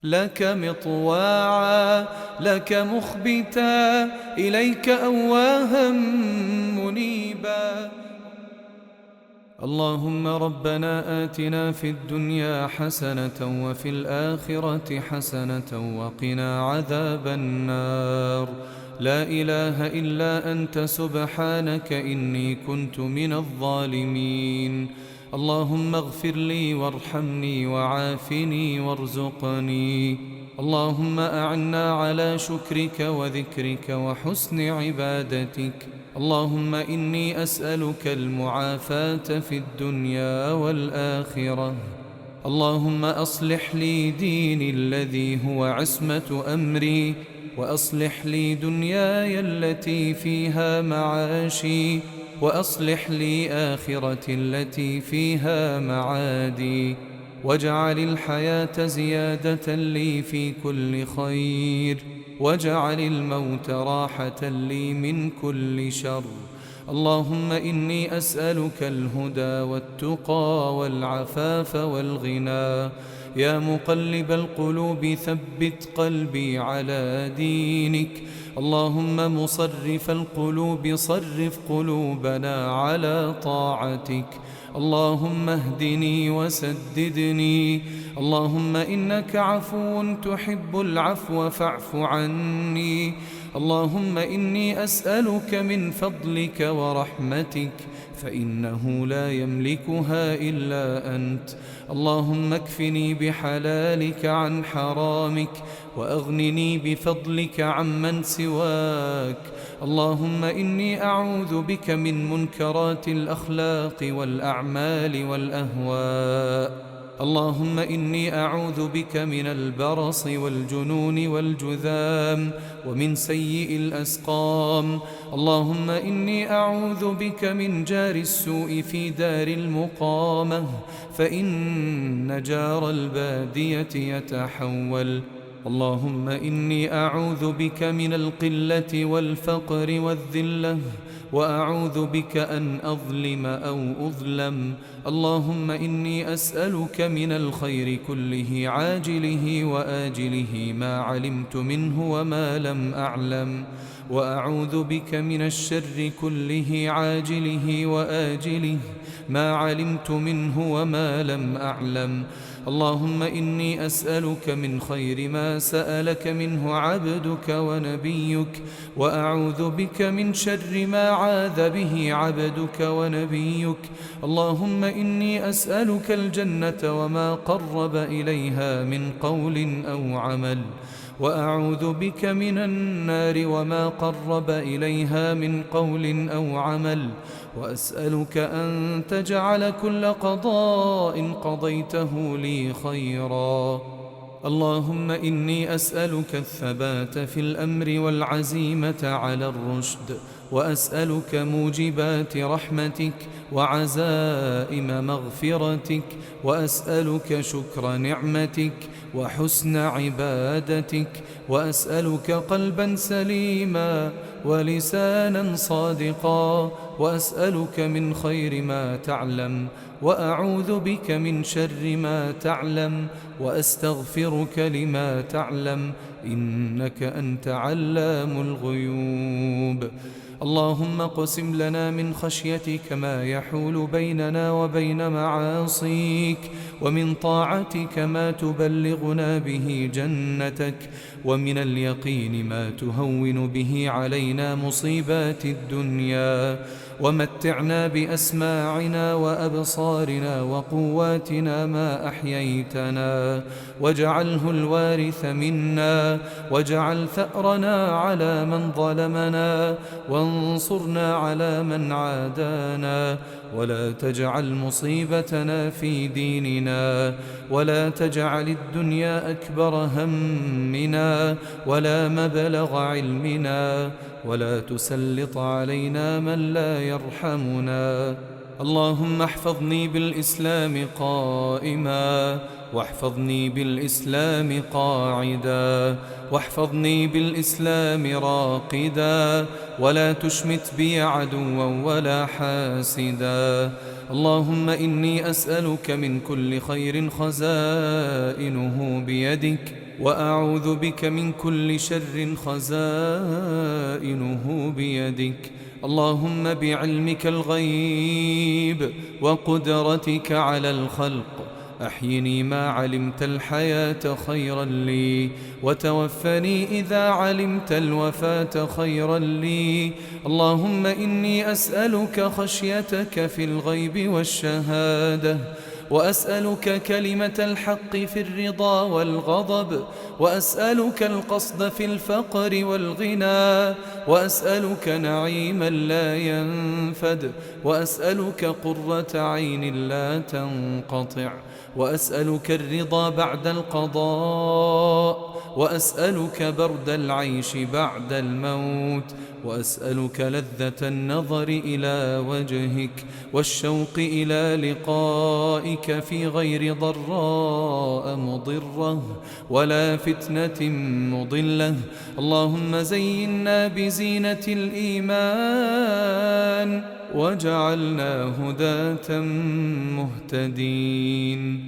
لك مطواعا لك مخبتا إليك أواها منيبا. اللهم ربنا آتنا في الدنيا حسنة وفي الآخرة حسنة وقنا عذاب النار. لا إله إلا أنت سبحانك إني كنت من الظالمين. اللهم اغفر لي وارحمني وعافني وارزقني. اللهم أعنا على شكرك وذكرك وحسن عبادتك. اللهم إني أسألك المعافاة في الدنيا والآخرة. اللهم أصلح لي ديني الذي هو عصمة أمري، وأصلح لي دنياي التي فيها معاشي، وأصلح لي آخرتي التي فيها معادي، واجعل الحياة زيادة لي في كل خير، واجعل الموت راحة لي من كل شر. اللهم إني أسألك الهدى والتقى والعفاف والغنى. يا مقلب القلوب ثبت قلبي على دينك. اللهم مصرف القلوب صرف قلوبنا على طاعتك. اللهم اهدني وسددني. اللهم إنك عفو تحب العفو فاعف عني. اللهم إني أسألك من فضلك ورحمتك فإنه لا يملكها إلا أنت. اللهم اكفني بحلالك عن حرامك، وأغنني بفضلك عمن سواك. اللهم إني أعوذ بك من منكرات الأخلاق والأعمال والأهواء. اللهم إني أعوذ بك من البرص والجنون والجذام ومن سيء الأسقام. اللهم إني أعوذ بك من جار السوء في دار المقامة، فإن جار البادية يتحول. اللهم إني أعوذ بك من القلة والفقر والذلة، وأعوذ بك أن أظلم أو أظلم. اللهم إني أسألك من الخير كله عاجله وآجله ما علمت منه وما لم أعلم، وأعوذ بك من الشر كله عاجله وآجله ما علمت منه وما لم أعلم. اللهم إني أسألك من خير ما سألك منه عبدك ونبيك، وأعوذ بك من شر ما عاذ به عبدك ونبيك. اللهم إني أسألك الجنة وما قرب إليها من قول أو عمل، وأعوذ بك من النار وما قرب إليها من قول أو عمل. وأسألك أن تجعل كل قضاء قضيته لي خيرا. اللهم إني أسألك الثبات في الأمر والعزيمة على الرشد، وأسألك موجبات رحمتك وعزائم مغفرتك، وأسألك شكر نعمتك وحسن عبادتك، وأسألك قلبا سليما ولسانا صادقا، وأسألك من خير ما تعلم، وأعوذ بك من شر ما تعلم، وأستغفرك لما تعلم، إنك أنت علام الغيوب. اللهم اقسم لنا من خشيتك ما يحول بيننا وبين معاصيك، ومن طاعتك ما تبلغنا به جنتك، ومن اليقين ما تهون به علينا مصيبات الدنيا. ومتعنا بأسماعنا وأبصارنا وقواتنا ما أحييتنا، واجعله الوارث منا، واجعل ثأرنا على من ظلمنا، وانصرنا على من عادانا، ولا تجعل مصيبتنا في ديننا، ولا تجعل الدنيا أكبر همنا ولا مبلغ علمنا، ولا تسلط علينا من لا يرحمنا. اللهم احفظني بالإسلام قائما، واحفظني بالإسلام قاعدا، واحفظني بالإسلام راقدا، ولا تشمت بي عدوا ولا حاسدا. اللهم إني أسألك من كل خير خزائنه بيدك، وأعوذ بك من كل شر خزائنه بيدك. اللهم بعلمك الغيب وقدرتك على الخلق أحيني ما علمت الحياة خيرا لي، وتوفني إذا علمت الوفاة خيرا لي. اللهم إني أسألك خشيتك في الغيب والشهادة، وأسألك كلمة الحق في الرضا والغضب، وأسألك القصد في الفقر والغنى، وأسألك نعيما لا ينفد، وأسألك قرة عين لا تنقطع، وأسألك الرضا بعد القضاء، وأسألك برد العيش بعد الموت، وأسألك لذة النظر إلى وجهك والشوق إلى لقائك في غير ضراء مضرة ولا فتنة مضلة. اللهم زينا بزينة الإيمان واجعلنا هداة مهتدين.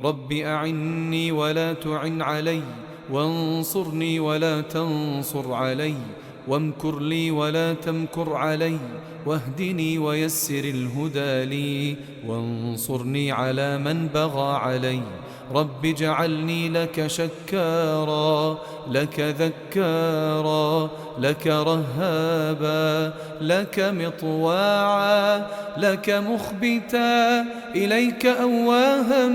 رب أعني ولا تعن علي، وانصرني ولا تنصر علي، وامكر لي ولا تمكر علي، واهدني ويسر الهدى لي، وانصرني على من بغى علي. رب اجعلني لك شكارا، لك ذكارا، لك رهابا، لك مطواعا، لك مخبتا، إليك أواها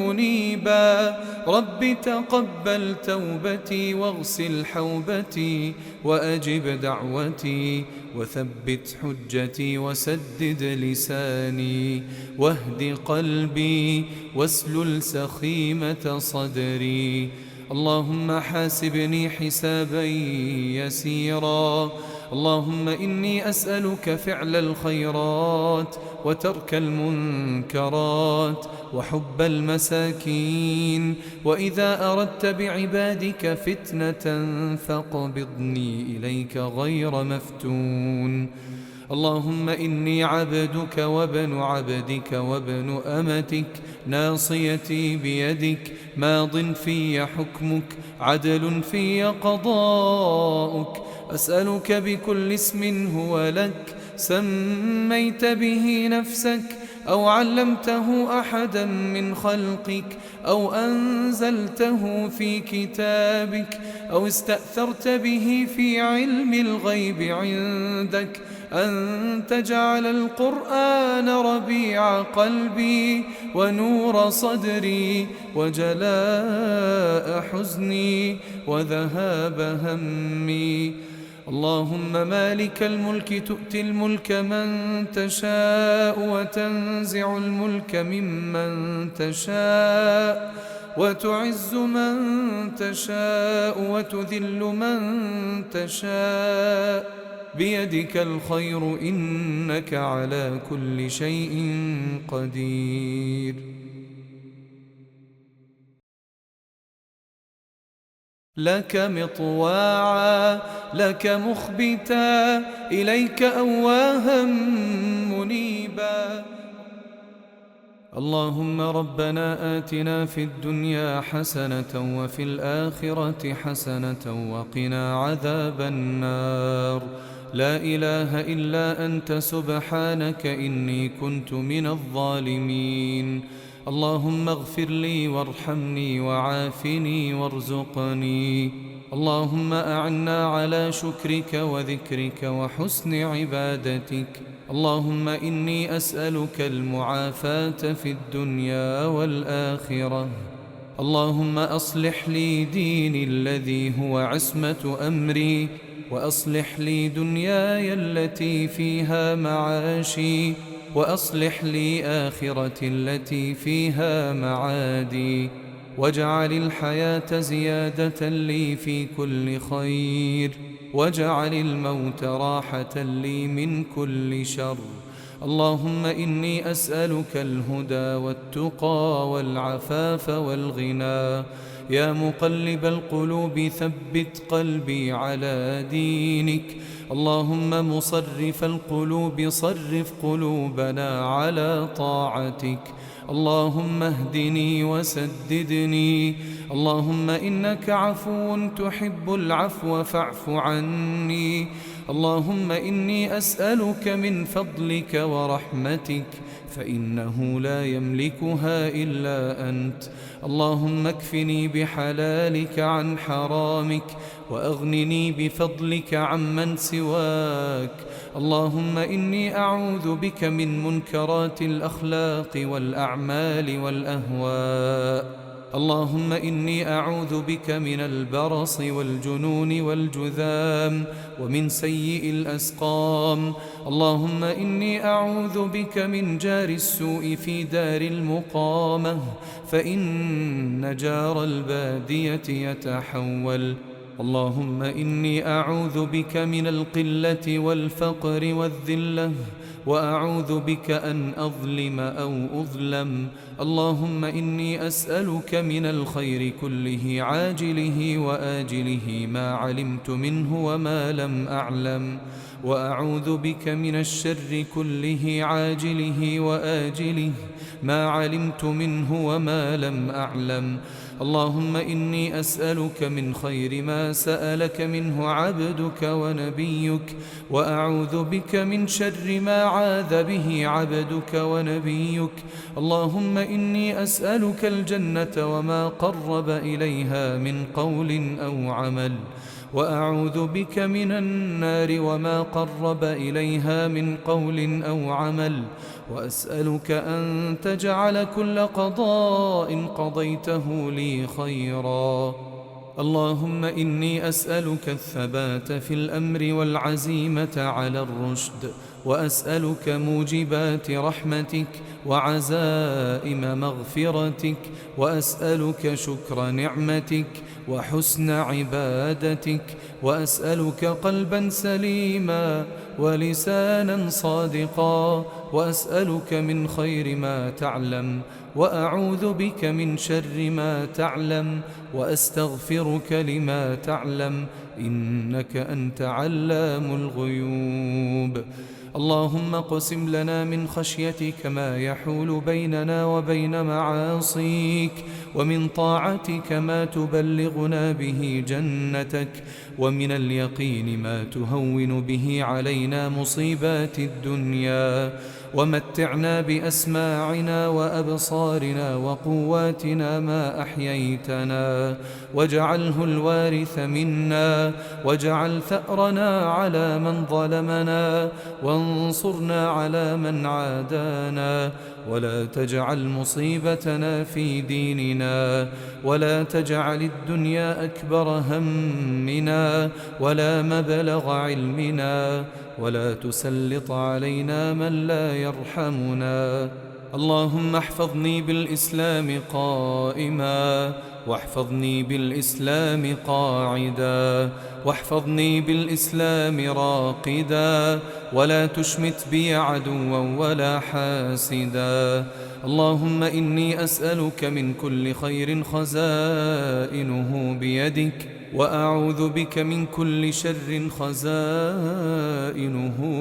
منيبا. رب تقبل توبتي واغسل حوبتي وأجب دعوتي وثبت حجتي وسدد لساني واهد قلبي واسلل سخيمة صدري. اللهم حاسبني حسابا يسيرا. اللهم إني أسألك فعل الخيرات وترك المنكرات وحب المساكين، وإذا أردت بعبادك فتنة فاقبضني إليك غير مفتون. اللهم إني عبدك وابن عبدك وابن أمتك، ناصيتي بيدك، ماض في حكمك، عدل في قضاؤك. أسألك بكل اسم هو لك سميت به نفسك أو علمته أحدا من خلقك أو أنزلته في كتابك أو استأثرت به في علم الغيب عندك، أن تجعل القرآن ربيع قلبي ونور صدري وجلاء حزني وذهاب همي. اللهم مالك الملك تؤتي الملك من تشاء وتنزع الملك ممن تشاء وتعز من تشاء وتذل من تشاء، بيدك الخير إنك على كل شيء قدير. لك مطواعا، لك مخبتا، إليك أواها منيبا. اللهم ربنا آتنا في الدنيا حسنة وفي الآخرة حسنة وقنا عذاب النار. لا إله إلا أنت سبحانك إني كنت من الظالمين. اللهم اغفر لي وارحمني وعافني وارزقني. اللهم أعنا على شكرك وذكرك وحسن عبادتك. اللهم إني أسألك المعافاة في الدنيا والآخرة. اللهم أصلح لي ديني الذي هو عصمة أمري، وأصلح لي دنياي التي فيها معاشي، وأصلح لي آخرتي التي فيها معادي، واجعل الحياة زيادة لي في كل خير، واجعل الموت راحة لي من كل شر. اللهم إني أسألك الهدى والتقى والعفاف والغنى. يا مقلب القلوب ثبت قلبي على دينك. اللهم مصرف القلوب صرف قلوبنا على طاعتك. اللهم اهدني وسددني. اللهم إنك عفو تحب العفو فاعف عني. اللهم إني أسألك من فضلك ورحمتك فإنه لا يملكها إلا أنت. اللهم اكفني بحلالك عن حرامك وأغنني بفضلك عمن سواك. اللهم إني أعوذ بك من منكرات الأخلاق والأعمال والأهواء. اللهم إني أعوذ بك من البرص والجنون والجذام ومن سيء الأسقام. اللهم إني أعوذ بك من جار السوء في دار المقامة فإن جار البادية يتحول. اللهم إني أعوذ بك من القلة والفقر والذلة وأعوذ بك أن أظلم أو أظلم. اللهم إني أسألك من الخير كله عاجله وآجله ما علمت منه وما لم أعلم، وأعوذ بك من الشر كله عاجله وآجله ما علمت منه وما لم أعلم. اللهم إني أسألك من خير ما سألك منه عبدك ونبيك، وأعوذ بك من شر ما عاذ به عبدك ونبيك. اللهم إني أسألك الجنة وما قرب إليها من قول أو عمل، وأعوذ بك من النار وما قرب إليها من قول أو عمل. وأسألك أن تجعل كل قضاء قضيته لي خيرا. اللهم إني أسألك الثبات في الأمر والعزيمة على الرشد، وأسألك موجبات رحمتك وعزائم مغفرتك، وأسألك شكر نعمتك وحسن عبادتك، وأسألك قلبا سليما ولسانا صادقا، وأسألك من خير ما تعلم، وأعوذ بك من شر ما تعلم، وأستغفرك لما تعلم، إنك أنت علام الغيوب. اللهم اقسم لنا من خشيتك ما يحول بيننا وبين معاصيك، ومن طاعتك ما تبلغنا به جنتك، ومن اليقين ما تهون به علينا مصيبات الدنيا، ومتعنا بأسماعنا وأبصارنا وقواتنا ما أحييتنا، واجعله الوارث منا، واجعل ثأرنا على من ظلمنا، وانصرنا على من عادانا، ولا تجعل مصيبتنا في ديننا، ولا تجعل الدنيا أكبر همنا ولا مبلغ علمنا، ولا تسلط علينا من لا يرحمنا. اللهم احفظني بالإسلام قائما، واحفظني بالإسلام قاعدا، واحفظني بالإسلام راقدا، ولا تشمت بي عدوا ولا حاسدا. اللهم إني أسألك من كل خير خزائنه بيدك، وأعوذ بك من كل شر خزائنه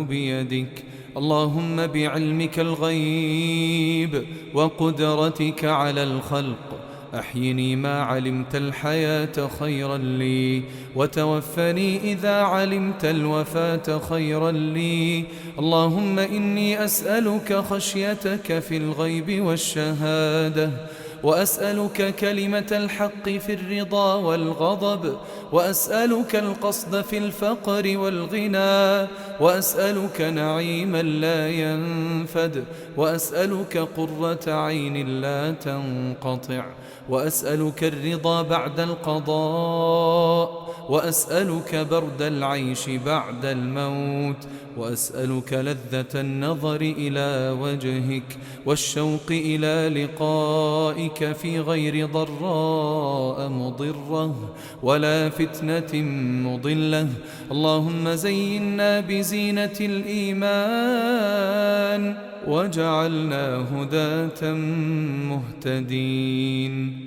بيدك. اللهم بعلمك الغيب وقدرتك على الخلق أحيني ما علمت الحياة خيرا لي، وتوفني إذا علمت الوفاة خيرا لي. اللهم إني أسألك خشيتك في الغيب والشهادة، وأسألك كلمة الحق في الرضا والغضب، وأسألك القصد في الفقر والغنى، وأسألك نعيما لا ينفد، وأسألك قرة عين لا تنقطع، وأسألك الرضا بعد القضاء، وأسألك برد العيش بعد الموت، وأسألك لذة النظر إلى وجهك والشوق إلى لقائك في غير ضراء مضرة ولا فتنة مضلة. اللهم زينا بزينة الإيمان واجعلنا هداة مهتدين.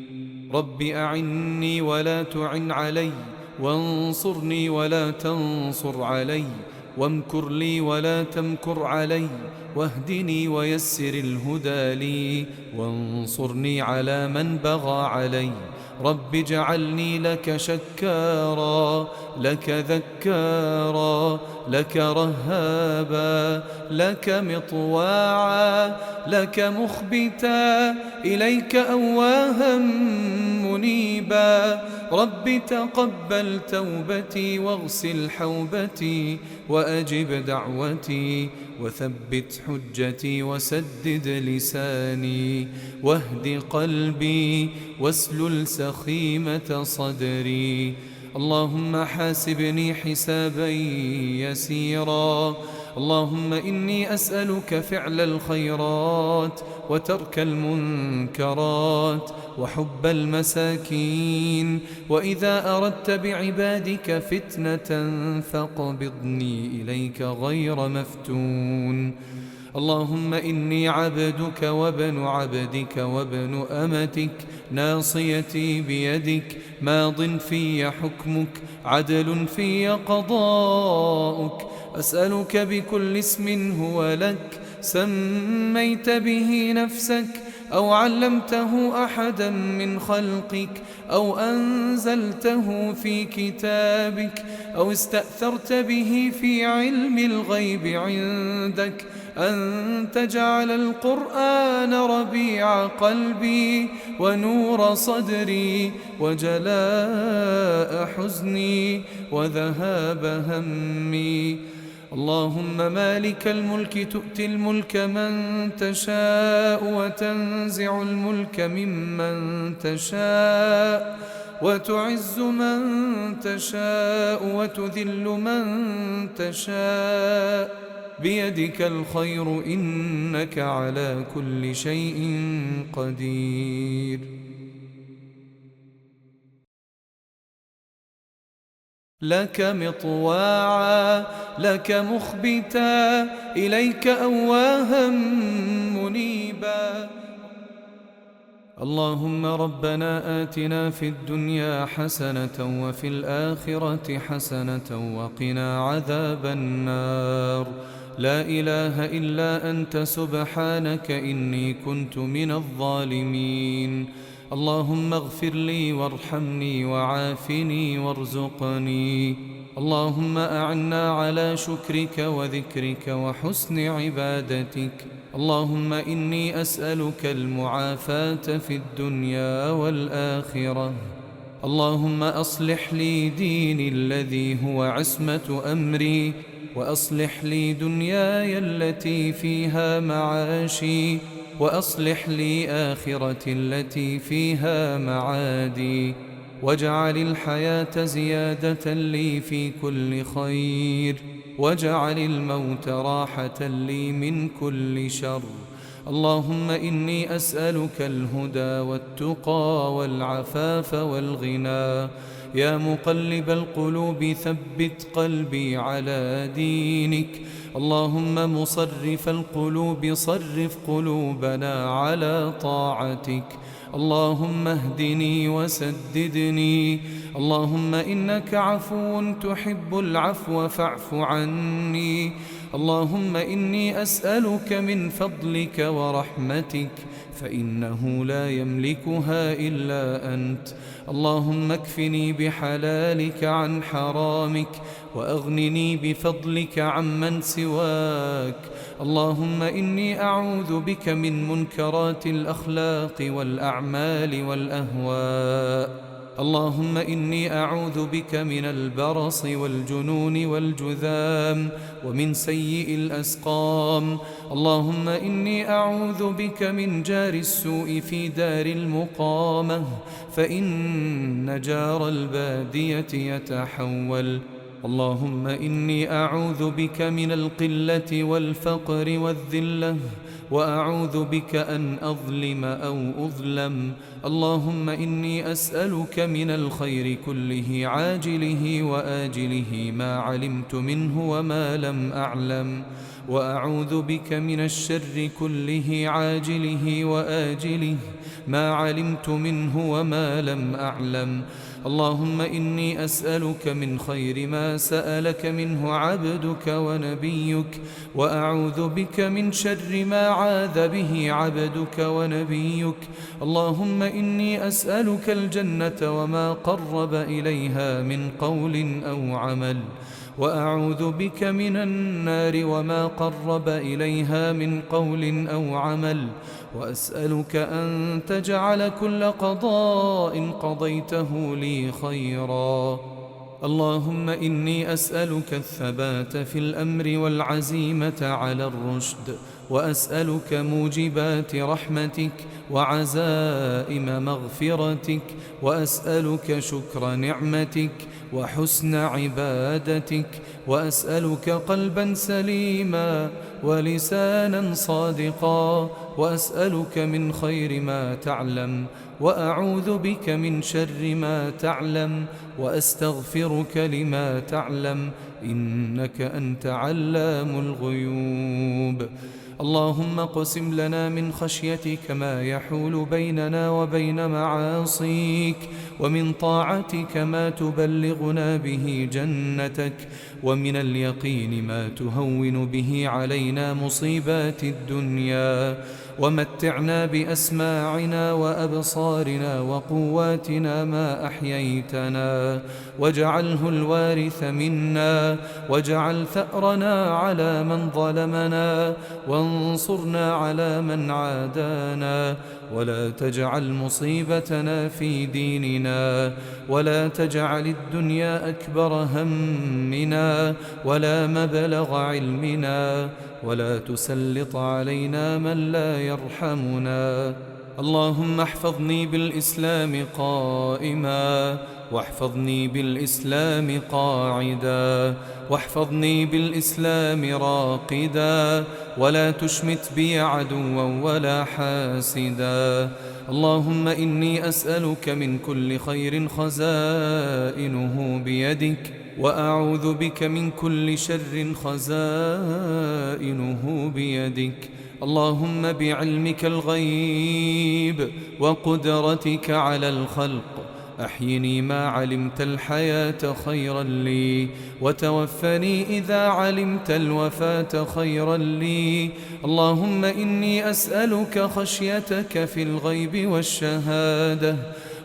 رب أعني ولا تعن علي، وانصرني ولا تنصر علي، وامكر لي ولا تمكر علي، واهدني ويسر الهدى لي، وانصرني على من بغى علي. رب اجعلني لك شكارا، لك ذكارا، لك رهابا، لك مطواعا، لك مخبتا، إليك أواها منيبا. رب تقبل توبتي واغسل حوبتي، وأجب دعوتي، وثبت حجتي، وسدد لساني، واهد قلبي، واسلل سخيمة صدري. اللهم حاسبني حسابا يسيرا. اللهم إني أسألك فعل الخيرات، وترك المنكرات، وحب المساكين، وإذا أردت بعبادك فتنة فاقبضني إليك غير مفتون. اللهم إني عبدك وابن عبدك وابن أمتك، ناصيتي بيدك، ماض في حكمك، عدل في قضاؤك. أسألك بكل اسم هو لك، سميت به نفسك، أو علمته أحدا من خلقك، أو أنزلته في كتابك، أو استأثرت به في علم الغيب عندك، أن تجعل القرآن ربيع قلبي، ونور صدري، وجلاء حزني، وذهاب همي. اللهم مالك الملك تؤتي الملك من تشاء، وتنزع الملك ممن تشاء، وتعز من تشاء، وتذل من تشاء، بيدك الخير إنك على كل شيء قدير. لك مطواعا، لك مخبتا، إليك أواها منيبا. اللهم ربنا آتنا في الدنيا حسنة، وفي الآخرة حسنة، وقنا عذاب النار. لا إله إلا أنت سبحانك إني كنت من الظالمين. اللهم اغفر لي وارحمني وعافني وارزقني. اللهم أعنا على شكرك وذكرك وحسن عبادتك. اللهم إني أسألك المعافاة في الدنيا والآخرة. اللهم أصلح لي ديني الذي هو عصمة أمري، وأصلح لي دنياي التي فيها معاشي، وأصلح لي آخرتي التي فيها معادي، واجعل الحياة زيادة لي في كل خير، واجعل الموت راحة لي من كل شر. اللهم إني أسألك الهدى والتقى والعفاف والغنى. يا مقلب القلوب ثبت قلبي على دينك. اللهم مصرف القلوب صرف قلوبنا على طاعتك. اللهم اهدني وسددني. اللهم إنك عفو تحب العفو فاعف عني. اللهم إني أسألك من فضلك ورحمتك، فإنه لا يملكها إلا أنت. اللهم اكفني بحلالك عن حرامك، وأغنني بفضلك عمن سواك. اللهم إني أعوذ بك من منكرات الأخلاق والأعمال والأهواء. اللهم إني أعوذ بك من البرص والجنون والجذام، ومن سيء الأسقام. اللهم إني أعوذ بك من جار السوء في دار المقامة، فإن جار البادية يتحول. اللهم إني أعوذ بك من القلة والفقر والذلة، وأعوذ بك أن أظلم أو أظلم. اللهم إني أسألك من الخير كله عاجله وآجله ما علمت منه وما لم أعلم، وأعوذ بك من الشر كله عاجله وآجله ما علمت منه وما لم أعلم. اللهم إني أسألك من خير ما سألك منه عبدك ونبيك، وأعوذ بك من شر ما عاذ به عبدك ونبيك. اللهم إني أسألك الجنة وما قرب إليها من قول أو عمل، وأعوذ بك من النار وما قرب إليها من قول أو عمل، وأسألك أن تجعل كل قضاء قضيته لي خيرا. اللهم إني أسألك الثبات في الأمر والعزيمة على الرشد، وأسألك موجبات رحمتك وعزائم مغفرتك، وأسألك شكر نعمتك وحسن عبادتك، وأسألك قلبا سليما ولسانا صادقا، وأسألك من خير ما تعلم، وأعوذ بك من شر ما تعلم، وأستغفرك لما تعلم، إنك أنت علام الغيوب. اللهم اقسم لنا من خشيتك ما يحول بيننا وبين معاصيك، ومن طاعتك ما تبلغنا به جنتك، ومن اليقين ما تهون به علينا مصيبات الدنيا، ومتعنا بأسماعنا وأبصارنا وقواتنا ما أحييتنا، واجعله الوارث منا، واجعل ثأرنا على من ظلمنا، وانصرنا على من عادانا، ولا تجعل مصيبتنا في ديننا، ولا تجعل الدنيا أكبر همنا ولا مبلغ علمنا، ولا تسلط علينا من لا يرحمنا. اللهم احفظني بالإسلام قائما، واحفظني بالإسلام قاعدا، واحفظني بالإسلام راقدا، ولا تشمت بي عدوا ولا حاسدا. اللهم إني أسألك من كل خير خزائنه بيدك، وأعوذ بك من كل شر خزائنه بيدك. اللهم بعلمك الغيب وقدرتك على الخلق أحيني ما علمت الحياة خيرا لي، وتوفني إذا علمت الوفاة خيرا لي. اللهم إني أسألك خشيتك في الغيب والشهادة،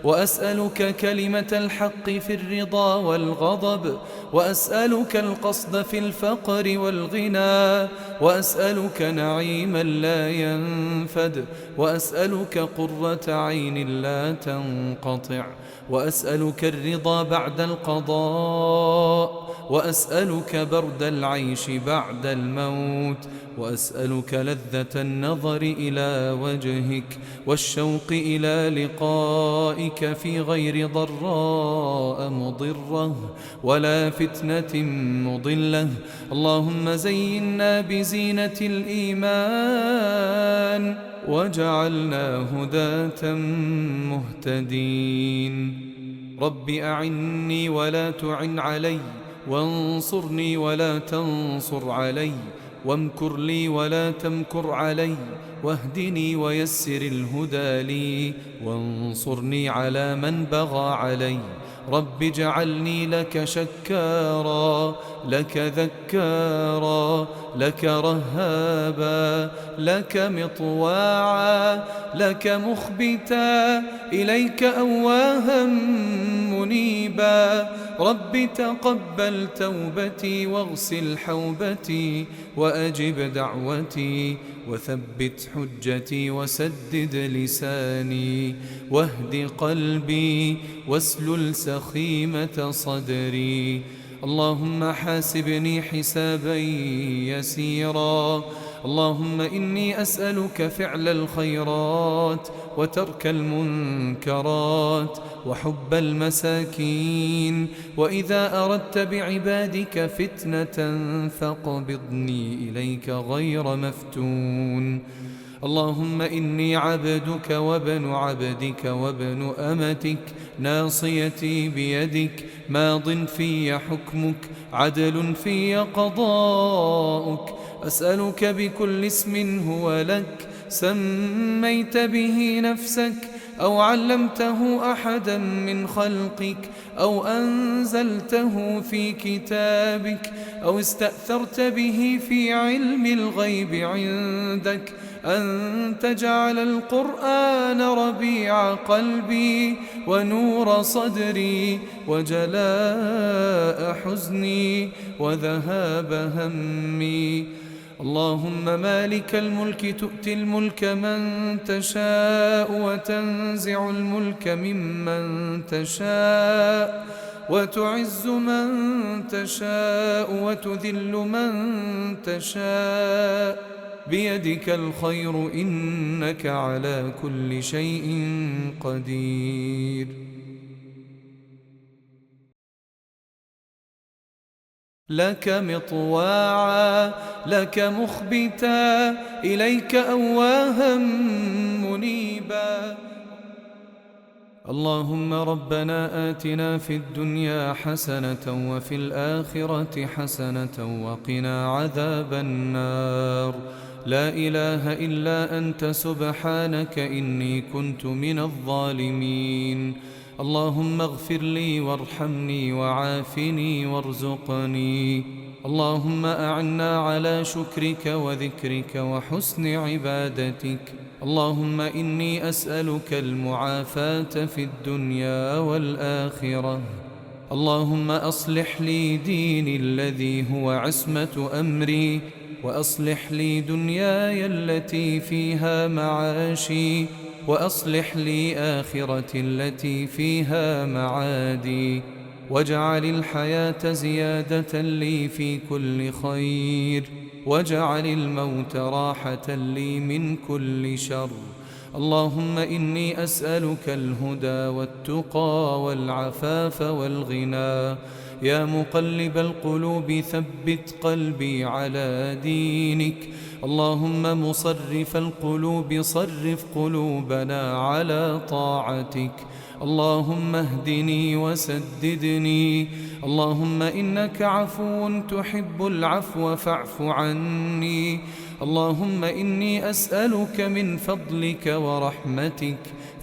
وأسألك كلمة الحق في الرضا والغضب، وأسألك القصد في الفقر والغنى، وأسألك نعيما لا ينفد، وأسألك قرة عين لا تنقطع، وأسألك الرضا بعد القضاء، وأسألك برد العيش بعد الموت، وأسألك لذة النظر إلى وجهك والشوق إلى لقائك في غير ضراء مضرة ولا فتنة مضلة. اللهم زينا بزينة الإيمان وجعلنا هداة مهتدين. رب أعني ولا تعن علي، وانصرني ولا تنصر علي، وامكر لي ولا تمكر علي، واهدني ويسر الهدى لي، وانصرني على من بغى علي. رب اجعلني لك شكارا، لك ذكارا، لك رهابا، لك مطواعا، لك مخبتا، إليك أواها منيبا. رب تقبل توبتي واغسل حوبتي، وأجب دعوتي، وثبت حجتي، وسدد لساني، واهد قلبي، واسلل سخيمة صدري. اللهم حاسبني حسابا يسيرا. اللهم إني أسألك فعل الخيرات وترك المنكرات وحب المساكين، وإذا أردت بعبادك فتنة فاقبضني إليك غير مفتون. اللهم إني عبدك وابن عبدك وابن أمتك، ناصيتي بيدك، ماض في حكمك، عدل في قضاؤك. أسألك بكل اسم هو لك سميت به نفسك أو علمته أحدا من خلقك أو أنزلته في كتابك أو استأثرت به في علم الغيب عندك أن تجعل القرآن ربيع قلبي ونور صدري وجلاء حزني وذهاب همي. اللهم مالك الملك تؤتي الملك من تشاء وتنزع الملك ممن تشاء وتعز من تشاء وتذل من تشاء بيدك الخير إنك على كل شيء قدير. لك مطواعا لك مخبتا إليك أواها منيبا. اللهم ربنا آتنا في الدنيا حسنة وفي الآخرة حسنة وقنا عذاب النار. لا إله إلا أنت سبحانك إني كنت من الظالمين. اللهم اغفر لي وارحمني وعافني وارزقني. اللهم أعنا على شكرك وذكرك وحسن عبادتك. اللهم إني أسألك المعافاة في الدنيا والآخرة. اللهم أصلح لي ديني الذي هو عصمة أمري وأصلح لي دنياي التي فيها معاشي وأصلح لي آخرتي التي فيها معادي واجعل الحياة زيادة لي في كل خير واجعل الموت راحة لي من كل شر. اللهم إني أسألك الهدى والتقى والعفاف والغنى. يا مقلب القلوب ثبت قلبي على دينك. اللهم مصرف القلوب صرف قلوبنا على طاعتك. اللهم اهدني وسددني. اللهم إنك عفو تحب العفو فاعف عني. اللهم إني أسألك من فضلك ورحمتك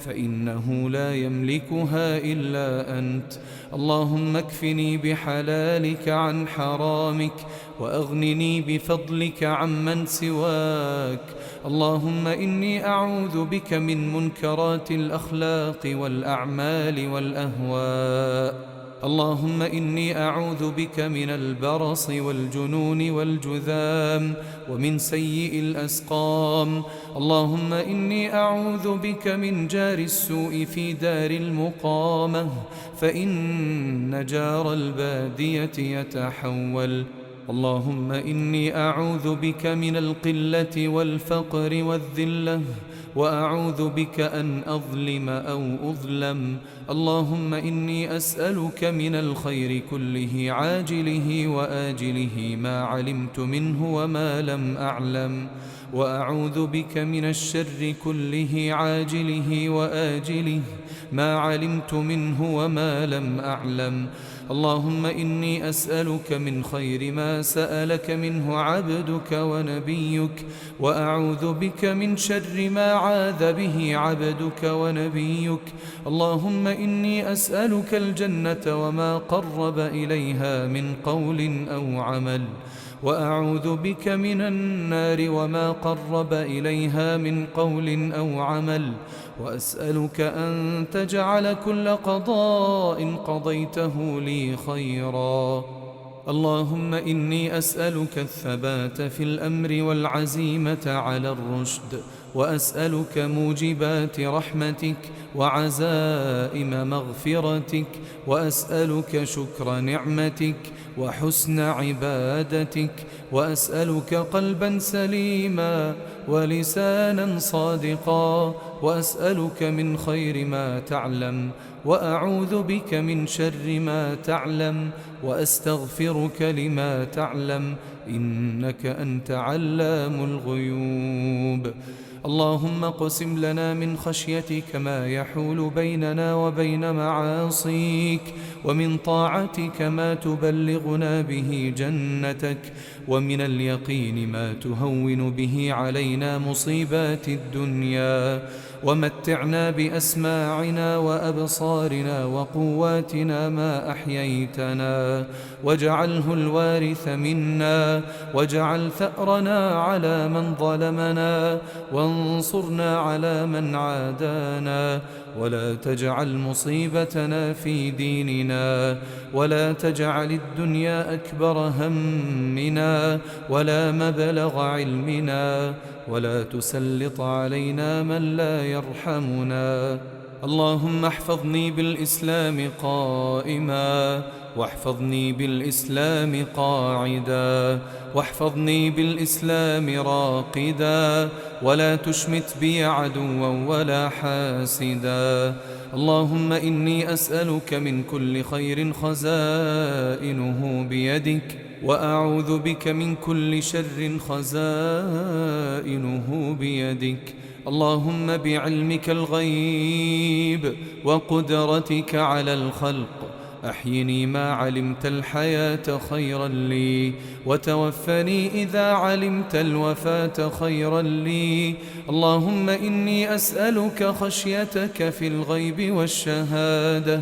فإنه لا يملكها إلا أنت. اللهم اكفني بحلالك عن حرامك وأغنني بفضلك عمن سواك. اللهم إني أعوذ بك من منكرات الأخلاق والأعمال والأهواء. اللهم إني أعوذ بك من البرص والجنون والجذام ومن سيء الأسقام. اللهم إني أعوذ بك من جار السوء في دار المقامة فإن جار البادية يتحول. اللهم إني أعوذ بك من القلة والفقر والذلة وأعوذ بك أن أظلم أو أظلم. اللهم إني أسألك من الخير كله عاجله وآجله ما علمت منه وما لم أعلم وأعوذ بك من الشر كله عاجله وآجله ما علمت منه وما لم أعلم. اللهم إني أسألك من خير ما سألك منه عبدك ونبيك وأعوذ بك من شر ما عاذ به عبدك ونبيك. اللهم إني أسألك الجنة وما قرب إليها من قول أو عمل وأعوذ بك من النار وما قرب إليها من قول أو عمل. وأسألك أن تجعل كل قضاء قضيته لي خيرا. اللهم إني أسألك الثبات في الأمر والعزيمة على الرشد وأسألك موجبات رحمتك وعزائم مغفرتك وأسألك شكر نعمتك وحسن عبادتك وأسألك قلبا سليما ولسانا صادقا وأسألك من خير ما تعلم وأعوذ بك من شر ما تعلم وأستغفرك لما تعلم إنك أنت علام الغيوب. اللهم اقسم لنا من خشيتك ما يحول بيننا وبين معاصيك، ومن طاعتك ما تبلغنا به جنتك، ومن اليقين ما تهون به علينا مصيبات الدنيا، ومتعنا بأسماعنا وأبصارنا وقواتنا ما أحييتنا، واجعله الوارث منا، واجعل ثأرنا على من ظلمنا، وانصرنا على من عادانا، ولا تجعل مصيبتنا في ديننا، ولا تجعل الدنيا أكبر همنا ولا مبلغ علمنا، ولا تسلط علينا من لا يرحمنا. اللهم احفظني بالإسلام قائما، واحفظني بالإسلام قاعدا، واحفظني بالإسلام راقدا، ولا تشمت بي عدوا ولا حاسدا. اللهم إني أسألك من كل خير خزائنه بيدك، وأعوذ بك من كل شر خزائنه بيدك. اللهم بعلمك الغيب وقدرتك على الخلق أحيني ما علمت الحياة خيرا لي، وتوفني إذا علمت الوفاة خيرا لي. اللهم إني أسألك خشيتك في الغيب والشهادة،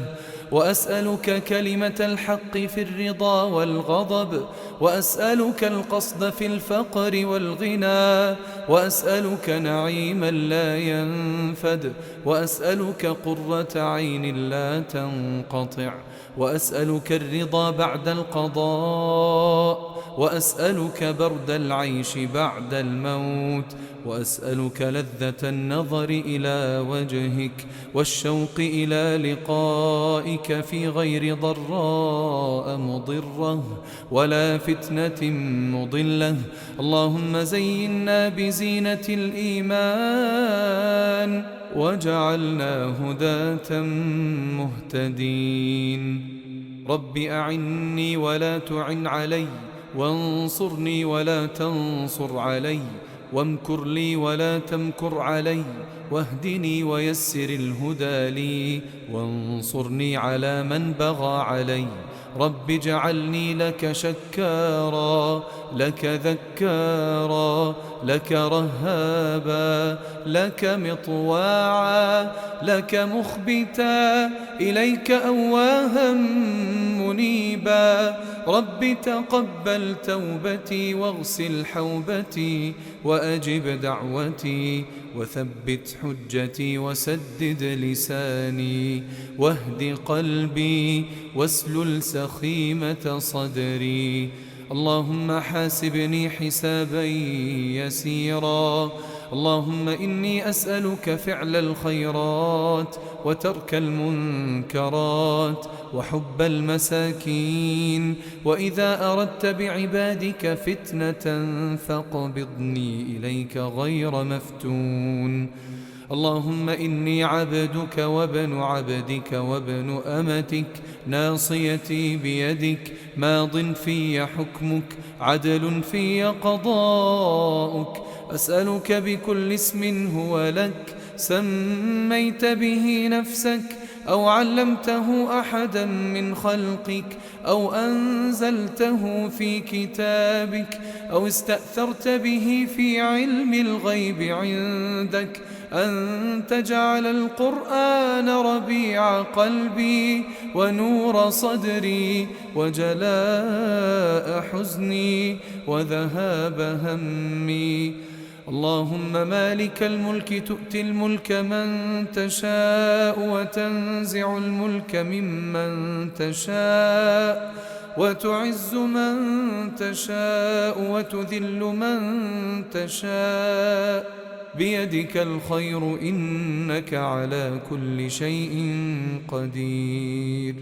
وأسألك كلمة الحق في الرضا والغضب، وأسألك القصد في الفقر والغنى، وأسألك نعيما لا ينفد، وأسألك قرة عين لا تنقطع، وأسألك الرضا بعد القضاء، وأسألك برد العيش بعد الموت، وأسألك لذة النظر إلى وجهك والشوق إلى لقائك في غير ضراء مضرة ولا فتنة مضلة. اللهم زينا بزينة الإيمان وجعلنا هداة مهتدين. رب أعني ولا تعن علي، وانصرني ولا تنصر علي، وامكر لي ولا تمكر علي، واهدني ويسر الهدى لي، وانصرني على من بغى علي. رب اجعلني لك شكارا، لك ذكارا، لك رهابا، لك مطواعا، لك مخبتا، إليك أواها منيبا. رب تقبل توبتي واغسل حوبتي، وأجب دعوتي، وثبت حجتي، وسدد لساني، واهد قلبي، واسلل سخيمة صدري. اللهم حاسبني حسابا يسيرا. اللهم إني أسألك فعل الخيرات وترك المنكرات وحب المساكين، وإذا أردت بعبادك فتنة فاقبضني إليك غير مفتون. اللهم إني عبدك وابن عبدك وابن أمتك، ناصيتي بيدك، ماض في حكمك، عدل في قضاؤك. أسألك بكل اسم هو لك سميت به نفسك، أو علمته أحدا من خلقك، أو أنزلته في كتابك، أو استأثرت به في علم الغيب عندك، أن تجعل القرآن ربيع قلبي ونور صدري وجلاء حزني وذهاب همي. اللهم مالك الملك تؤتي الملك من تشاء، وتنزع الملك ممن تشاء، وتعز من تشاء، وتذل من تشاء، بيدك الخير إنك على كل شيء قدير.